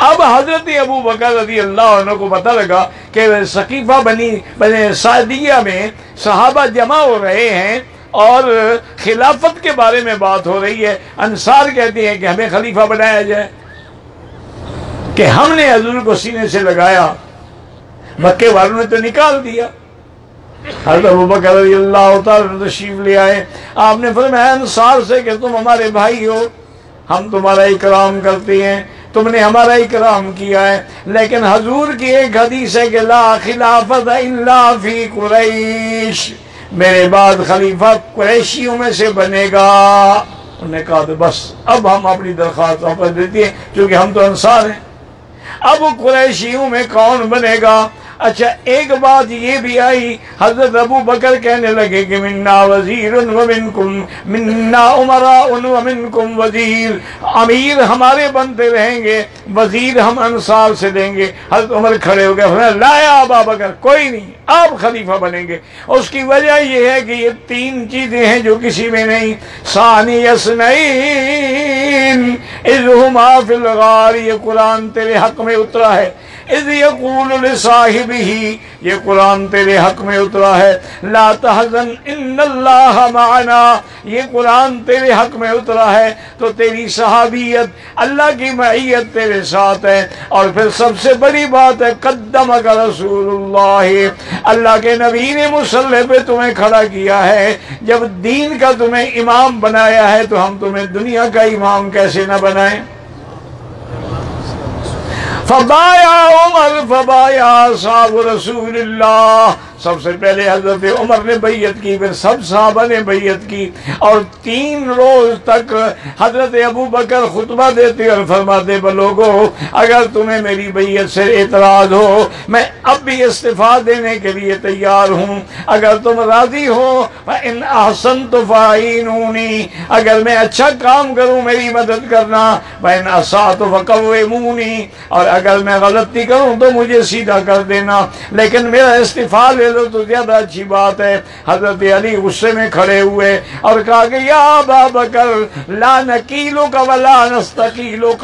اب حضرت ابو بکر رضی اللہ عنہ کو پتہ لگا کہ سقیفہ بنی سعدیہ میں صحابہ جمع ہو رہے ہیں اور خلافت کے بارے میں بات ہو رہی ہے. انصار کہتے ہیں کہ ہمیں خلیفہ بنایا جائے، کہ ہم نے حضور کو سینے سے لگایا، مکے والوں نے تو نکال دیا. حضرت ابو بکر رضی اللہ تعالیٰ تشریف لے آئے. آپ نے فرمایا انصار سے کہ تم ہمارے بھائی ہو، ہم تمہارا اکرام کرتے ہیں، تم نے ہمارا اکرام کیا ہے، لیکن حضور کی ایک حدیث ہے کہ لا خلافت الا فی قریش، میرے بعد خلیفہ قریشیوں میں سے بنے گا. انہوں نے کہا تو بس اب ہم اپنی درخواست واپس دیتے ہیں، چونکہ ہم تو انصار ہیں. اب قریشیوں میں کون بنے گا؟ اچھا ایک بات یہ بھی آئی، حضرت ابو بکر کہنے لگے کہ منا وزیر ومنکم منا امراء ومنکم وزیر، امیر ہمارے بنتے رہیں گے، وزیر ہم انصار سے دیں گے. حضرت عمر کھڑے ہو گئے، فرمایا لا یا ابا بکر، کوئی نہیں، آپ خلیفہ بنیں گے. اس کی وجہ یہ ہے کہ یہ تین چیزیں ہیں جو کسی میں نہیں. ثانی اثنین اذ ہما فی الغار، یہ قرآن تیرے حق میں اترا ہے. اذ یقول لصاحبہ، یہ قرآن تیرے حق میں اترا ہے. لا تحزن ان اللہ معنا، یہ قرآن تیرے حق میں اترا ہے تو تیری صحابیت، اللہ کی معیت تیرے ساتھ ہے. اور پھر سب سے بڑی بات ہے قدمک رسول اللہ، اللہ کے نبی نے مصلی پہ تمہیں کھڑا کیا ہے. جب دین کا تمہیں امام بنایا ہے تو ہم تمہیں دنیا کا امام کیسے نہ بنائیں. فبایا عمر فبایا اصحاب رسول اللہ، سب سے پہلے حضرت عمر نے بیعت کی، پھر سب صحابہ نے بیعت کی. اور 3 روز تک حضرت ابو بکر خطبہ دیتے اور فرماتے لوگو اگر تمہیں میری بیعت سے اعتراض ہو میں اب بھی استعفیٰ دینے کے لیے تیار ہوں. اگر تم راضی ہو فإن أحسنت فأعينوني، اگر میں اچھا کام کروں میری مدد کرنا. وإن أسأت فقوموني، اور اگر میں غلطی کروں تو مجھے سیدھا کر دینا، لیکن میرا استعفیٰ لے لو تو زیادہ اچھی بات ہے. حضرت علی غصے میں کھڑے ہوئے اور کہا کہ یا ابا بکر لا نکیلک ولا نستقیلک،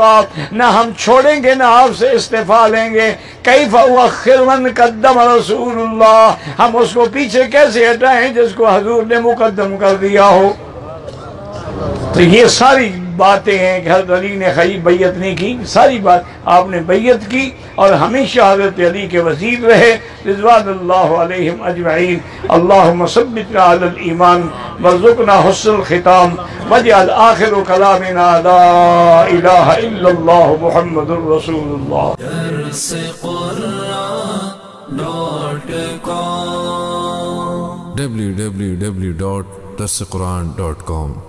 نہ ہم چھوڑیں گے نہ آپ سے استعفیٰ لیں گے. کیف اؤخر من قدم رسول اللہ، ہم اس کو پیچھے کیسے ہٹائیں جس کو حضور نے مقدم کر دیا ہو. تو یہ ساری باتیں ہیں کہ حضرت علی نے خیر بیعت نہیں کی، ساری بات آپ نے بیعت کی اور ہمیشہ حضرت علی کے وزیر رہے رضوان اللہ علیہم اجمعین. اللہم ثبتنا علی الایمان وارزقنا حسن الختام واجعل آخر کلامنا لا الہ الا اللہ محمد رسول اللہ. www.darsequran.com